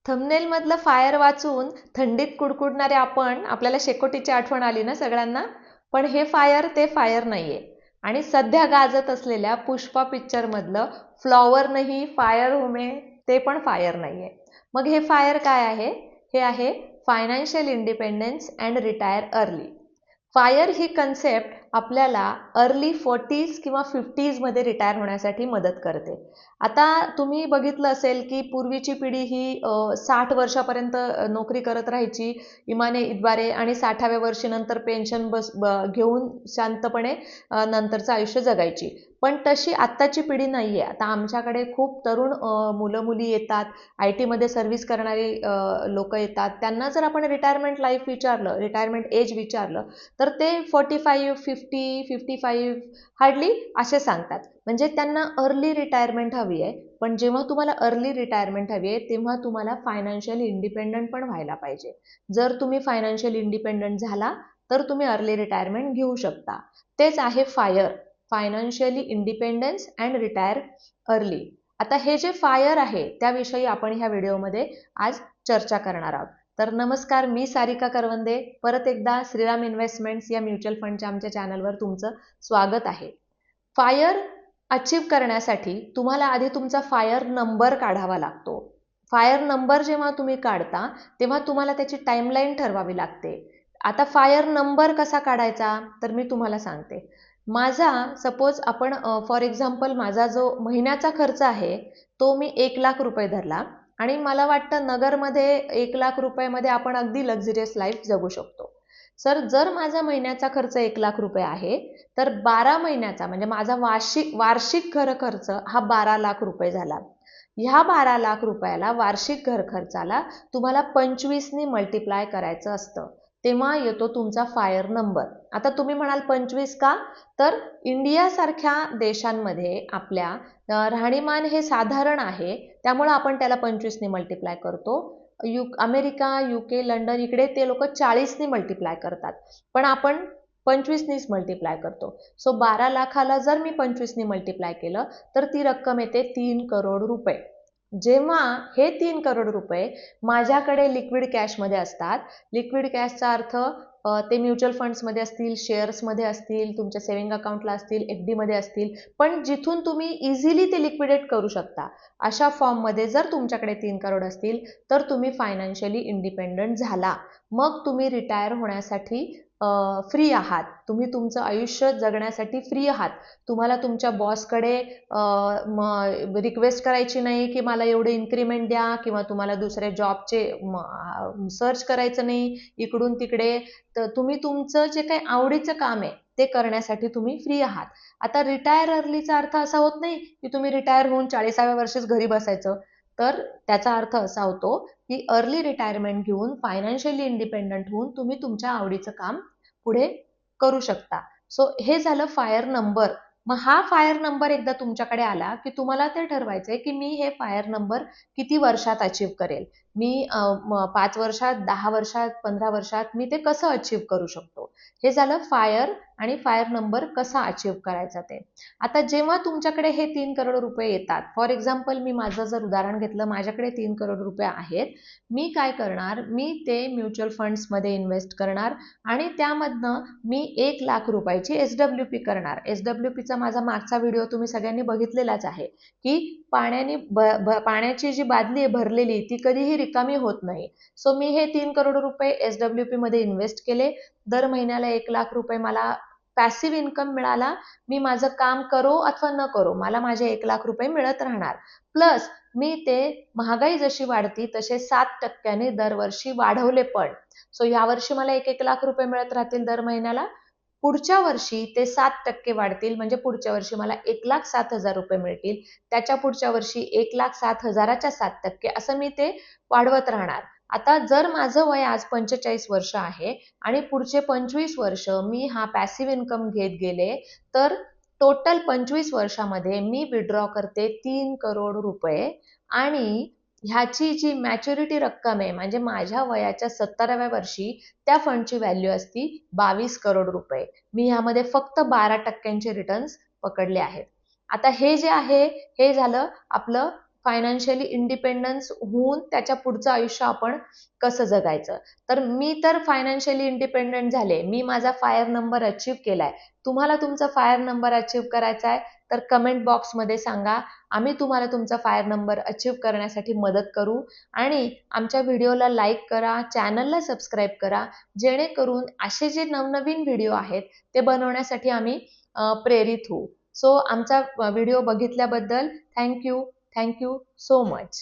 Thumbnail मधलं fire वाचून थंडीत कुडकुडणारे आपण, आपल्याला शेकोटीची आठवण आली ना सगळ्यांना. पण हे फायर ते फायर नाहीये. आणि सध्या गाजत असलेल्या पुष्पा पिक्चर मधलं फ्लॉवर नाही फायर हुमे ते पण फायर नाहीये. मग हे फायर काय आहे? हे आहे financial independence and retire early. Fire he concept आपल्याला अर्ली 40s किंवा 50s मध्ये रिटायर होण्यासाठी मदत करते. आता तुम्ही बघितलं असेल की पूर्वीची पिढी ही 60 वर्षापर्यंत नोकरी करत राहायची इमाने इतबारे, आणि 60व्या वर्षी नंतर पेन्शन घेऊन शांतपणे नंतरचं आयुष्य जगायची. पण तशी आत्ताची पिढी नाहीये. आता आमच्याकडे खूप तरुण मुलं मुली येतात, IT मध्ये सर्व्हिस करणारी लोक येतात. त्यांना जर आपण रिटायरमेंट लाईफ विचारलं, रिटायरमेंट एज विचारलं, तर ते 45, 50, 55 हार्डली असे सांगतात. म्हणजे त्यांना अर्ली रिटायरमेंट हवी आहे. पण जेव्हा तुम्हाला अर्ली रिटायरमेंट हवी आहे तेव्हा तुम्हाला फायनान्शियल इंडिपेंडंट पण व्हायला पाहिजे. जर तुम्ही फायनान्शियल इंडिपेंडंट झाला तर तुम्ही अर्ली रिटायरमेंट घेऊ शकता. तेच आहे fire, financially independence and retire early. आता हे जे फायर आहे त्याविषयी आपण ह्या व्हिडिओमध्ये आज चर्चा करणार आहोत. तर नमस्कार, मी सारिका करवंदे. परत एकदा श्रीराम इन्व्हेस्टमेंट्स या म्युच्युअल फंडच्या आमच्या चॅनलवर तुमचं स्वागत आहे. फायर अचीव करण्यासाठी तुम्हाला आधी तुमचा फायर नंबर काढावा लागतो. फायर नंबर जेव्हा तुम्ही काढता तेव्हा तुम्हाला त्याची टाइमलाईन ठरवावी लागते. आता फायर नंबर कसा काढायचा तर मी तुम्हाला सांगते. माझा सपोज आपण फॉर एक्झाम्पल माझा जो महिन्याचा खर्च आहे तो मी 1 लाख रुपये धरला, आणि मला वाटतं नगरमध्ये 1 लाख रुपयामध्ये आपण अगदी लक्झरियस लाईफ जगू शकतो. सर, जर माझा महिन्याचा खर्च 1 लाख रुपये आहे तर 12 महिन्याचा म्हणजे माझा वार्षिक घर खर्च हा 12 लाख रुपये झाला. ह्या 12 लाख रुपयाला वार्षिक घर खर्चाला तुम्हाला 25 ने मल्टिप्लाय करायचं असतं, तेव्हा येतो तुमचा फायर नंबर. आता तुम्ही म्हणाल 25 का? तर इंडियासारख्या देशांमध्ये आपल्या राहणीमान हे साधारण आहे, त्यामुळे आपण त्याला 25 ने मल्टिप्लाय करतो. अमेरिका, UK, लंडन इकडे ते लोक 40 ने मल्टिप्लाय करतात, पण आपण 25 नेच मल्टिप्लाय करतो. सो 12 लाखाला जर मी 25 ने मल्टिप्लाय केलं तर ती रक्कम येते 3 करोड रुपये. जेव्हा हे 3 करोड रुपये माझ्याकडे लिक्विड कॅशमध्ये असतात, लिक्विड कॅशचा अर्थ ते म्युच्युअल फंड्समध्ये असतील, शेअर्समध्ये असतील, तुमच्या सेव्हिंग अकाउंटला असतील, FD मध्ये असतील, पण जिथून तुम्ही इझिली ते लिक्विडेट करू शकता अशा फॉर्ममध्ये जर तुमच्याकडे 3 करोड असतील तर तुम्ही फायनान्शियली इंडिपेंडंट झाला. मग तुम्ही रिटायर होण्यासाठी फ्री आहात. तुम्ही तुमचं आयुष्य जगण्यासाठी फ्री आहात. तुम्हाला तुमच्या बॉसकडे रिक्वेस्ट करायची नाही की मला एवढे इन्क्रीमेंट द्या, किंवा तुम्हाला दुसऱ्या जॉबचे सर्च करायचं नाही इकडून तिकडे. तर तुम्ही तुमचं जे काही आवडीचं काम आहे ते करण्यासाठी तुम्ही फ्री आहात. आता रिटायर अर्लीचा अर्थ असा होत नाही की तुम्ही रिटायर होऊन 40व्या वर्षीच घरी बसायचं. तर त्याचा अर्थ असा होतो की अर्ली रिटायरमेंट घेऊन फायनान्शियली इंडिपेंडंट होऊन तुम्ही तुमच्या आवडीचं काम पुढे करू शकता. सो हे झालं फायर नंबर. मग हा फायर नंबर एकदा तुमच्याकडे आला की तुम्हाला ते ठरवायचंय की मी हे फायर नंबर किती वर्षात अचीव करेल. मी 5 वर्षात, 10 वर्षात, 15 वर्षात मी ते कसं अचीव करू शकतो. हे झालं फायर आणि फायर नंबर कसा अचीव करायचा ते. आता जेव्हा तुमच्याकडे हे 3 करोड रुपये येतात, फॉर एक्झाम्पल मी माझं जर उदाहरण घेतलं, माझ्याकडे 3 करोड रुपये आहेत, मी काय करणार, मी ते म्युच्युअल फंड्समध्ये इन्व्हेस्ट करणार आणि त्यामधनं मी 1 लाख रुपयाची SWP करणार. SWPचा माझा मागचा व्हिडिओ तुम्ही सगळ्यांनी बघितलेलाच आहे की पाण्याची जी बादली आहे भरलेली ती कधीही रिकामी होत नाही. सो मी हे 3 करोड रुपये SWP मध्ये इन्व्हेस्ट केले. दर महिन्याला 1 लाख रुपये मला पॅसिव्ह इन्कम मिळाला. मी माझं काम करो अथवा न करो मला माझे 1 लाख रुपये मिळत राहणार. प्लस मी ते महागाई जशी वाढती तसे 7% दरवर्षी वाढवले पण. सो यावर्षी मला 1 लाख रुपये मिळत राहतील दर महिन्याला. पुढच्या वर्षी ते 7% वाढतील, म्हणजे पुढच्या वर्षी मला 1,07,000 रुपये मिळतील. त्याच्या पुढच्या वर्षी 1,07,000च्या 7% असं मी ते वाढवत राहणार. आता जर माझं वय आज 45 वर्ष आहे आणि पुढचे 25 वर्ष मी हा पॅसिव्ह इन्कम घेत गेले, तर टोटल 25 वर्षामध्ये मी विड्रॉ करते 3 करोड रुपये. आणि ह्याची जी मॅच्युरिटी रक्कम आहे म्हणजे माझ्या वयाच्या 70व्या वर्षी त्या फंडची व्हॅल्यू असती 22 करोड रुपये. मी ह्यामध्ये फक्त 12% रिटर्न्स पकडले आहेत. आता हे जे आहे हे झालं आपलं फायनान्शियली इंडिपेंडन्स होऊन त्याच्या पुढचं आयुष्य आपण कसं जगायचं. तर मी तर फायनान्शियली इंडिपेंडंट झाले, मी माझा फायर नंबर अचीव केलाय. तुम्हाला तुमचा फायर नंबर अचीव करायचा आहे तर कमेंट बॉक्समध्ये सांगा, आम्ही तुम्हाला तुमचा फायर नंबर अचीव करण्यासाठी मदत करू. आणि आमच्या व्हिडिओला लाईक करा, चॅनलला सबस्क्राईब करा, जेणेकरून असे जे नवनवीन व्हिडिओ आहेत ते बनवण्यासाठी आम्ही प्रेरित होऊ. सो आमचा व्हिडिओ बघितल्याबद्दल थँक्यू सो मच.